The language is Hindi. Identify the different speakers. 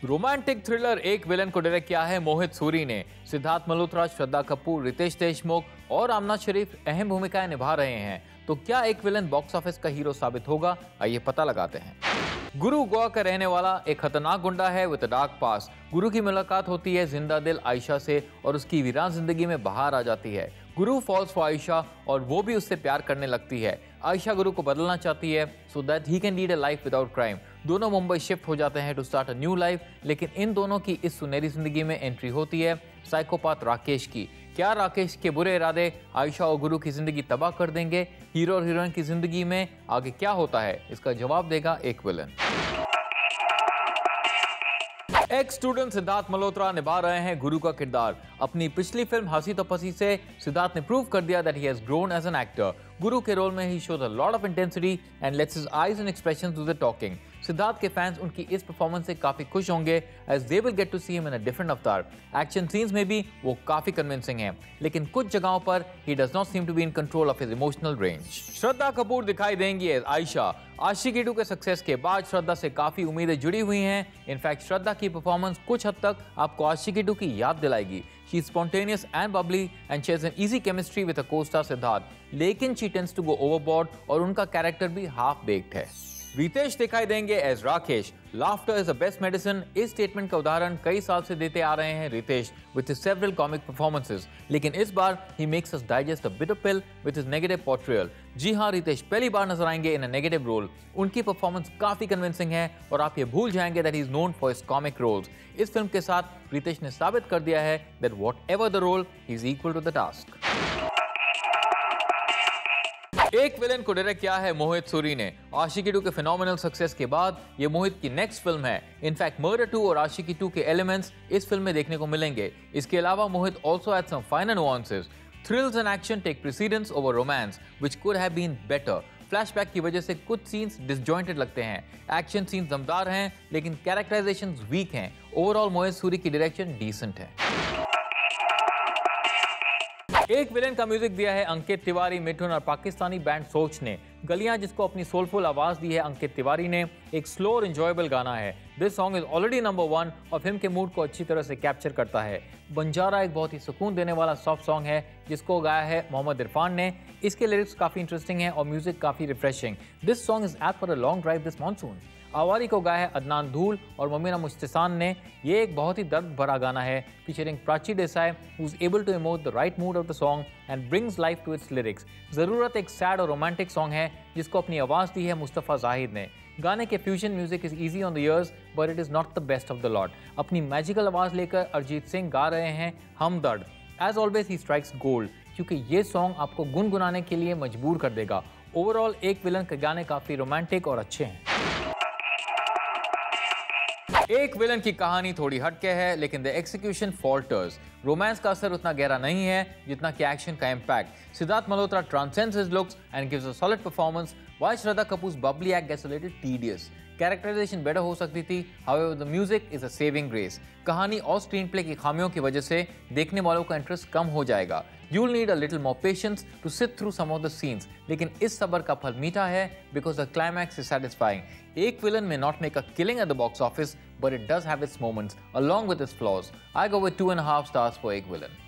Speaker 1: रोमांटिक थ्रिलर एक विलन को डायरेक्ट किया है मोहित सूरी ने। सिद्धार्थ मल्होत्रा, श्रद्धा कपूर, रितेश देशमुख और आमना शरीफ अहम भूमिकाएं निभा रहे हैं। तो क्या एक विलन बॉक्स ऑफिस का हीरो साबित होगा? आइए पता लगाते हैं। गुरु गोवा का रहने वाला एक खतरनाक गुंडा है विद डार्क पास्ट। गुरु की मुलाकात होती है जिंदा दिल आयशा से और उसकी वीरान जिंदगी में बहार आ जाती है। गुरु फॉल्स फॉर आयशा और वो भी उससे प्यार करने लगती है। आयशा गुरु को बदलना चाहती है so that he can lead a life without crime. दोनों मुंबई शिफ्ट हो जाते हैं to start a new life, लेकिन इन दोनों की इस सुनहरी जिंदगी में एंट्री होती है साइकोपाथ राकेश की। क्या राकेश के बुरे इरादे आयशा और गुरु की जिंदगी तबाह कर देंगे? हीरो और हीरोइन की जिंदगी में आगे क्या होता है, इसका जवाब देगा एक villain. X student Siddharth Malhotra निभा रहे हैं गुरु का किरदार। अपनी पिछली फिल्म हंसी तो फंसी से सिद्धार्थ ने प्रूव कर दिया that he has grown as an actor. Guru के रोल में he shows a lot of intensity and lets his eyes and expressions do the talking. Siddharth के फैंस उनकी इस परफॉर्मेंस से काफी खुश होंगे as they will get to see him in a different avatar. Action scenes में भी वो काफी कन्विंसिंग हैं, लेकिन कुछ जगहों पर he does not seem to be in control of his emotional range. Shraddha Kapoor दिखाई देंगी एज आयशा। आशिकी 2 के सक्सेस के बाद श्रद्धा से काफी उम्मीदें जुड़ी हुई हैं। इनफैक्ट श्रद्धा की परफॉर्मेंस कुछ हद तक आपको आशिकी 2 की याद दिलाएगी। She is spontaneous and bubbly and shares an easy chemistry with her co-star Siddharth. लेकिन she tends to go overboard और उनका कैरेक्टर भी हाफ बेक्ड है। रितेश दिखाई देंगे as Rakesh. Laughter is the best medicine. इस स्टेटमेंट का उदाहरण कई साल से देते आ रहे हैं Riteish with his several comic performances, लेकिन इस बार he makes us digest a bitter pill with his negative portrayal. जी हां, रितेश पहली बार नजर आएंगे इन अ नेगेटिव रोल। उनकी परफॉर्मेंस काफी कन्विंसिंग है और आप ये भूल जाएंगे that he is known for his comic roles. इस फिल्म के साथ रितेश ने साबित कर दिया है that whatever the role he is equal to the task. एक विलन को डायरेक्ट किया है मोहित सूरी ने। आशिकी 2 के फिनोमिनल सक्सेस के बाद ये मोहित की नेक्स्ट फिल्म है। इनफैक्ट मर्डर 2 और आशिकी 2 के एलिमेंट्स इस फिल्म में देखने को मिलेंगे। इसके अलावा Mohit also had some finer nuances. Thrills and action take precedence over romance which could have been better. Flashback की वजह से कुछ सीन्स डिसजॉइंटेड लगते हैं। एक्शन सीन्स दमदार हैं, लेकिन कैरेक्टराइजेशंस वीक हैं। ओवरऑल मोहित सूरी की डायरेक्शन डिसेंट है। एक विलेन का म्यूजिक दिया है अंकित तिवारी, मिठुन और पाकिस्तानी बैंड सोच ने। गलियां जिसको अपनी सोलफुल आवाज दी है अंकित तिवारी ने, एक स्लो और एंजॉयबल गाना है। This song is already number 1 और फिल्म के मूड को अच्छी तरह से कैप्चर करता है। बंजारा एक बहुत ही सुकून देने वाला सॉफ्ट सॉन्ग है जिसको गाया है मोहम्मद इरफान ने। इसके लिरिक्स काफी इंटरेस्टिंग है और म्यूजिक काफी refreshing. This song is apt for a long drive this monsoon. आवारी को गाया है अदनान धूल और ममीना मुश्तिसान ने। ये एक बहुत ही दर्द भरा गाना है featuring Prachi Desai who is able to emote the right mood of the song and brings life to its lyrics. जरूरत एक सैड और रोमांटिक सॉन्ग है जिसको अपनी आवाज दी है मुस्तफा जाहिद ने। गाने के fusion music is easy on the years but it is not the best of the lot. अपनी मैजिकल आवाज लेकर अरिजीत सिंह गा रहे हैं हमदर्द। एज ऑलवेज ही स्ट्राइक्स गोल्ड क्योंकि ये सॉन्ग आपको गुनगुनाने के लिए मजबूर कर देगा। ओवरऑल एक विलन के गाने काफी रोमांटिक और अच्छे हैं। एक विलन की कहानी थोड़ी हटके है लेकिन द एक्सिक्यूशन फॉल्टर्स। रोमांस का असर उतना गहरा नहीं है जितना कि एक्शन का impact. Siddharth Malhotra transcends his looks and gives a solid performance while Shraddha Kapoor's bubbly act gets a little tedious. Characterization better हो सकती थी, however the music is a saving grace. कहानी और स्क्रीन प्ले की खामियों की वजह से देखने वालों का इंटरेस्ट कम हो जाएगा। You'll need a little more patience to sit through some of the scenes. लेकिन इस सब्र का फल मीठा है because the climax is satisfying. एक villain may not make a killing at the box office, but it does have its moments along with its flaws. I go with 2.5 stars for एक villain.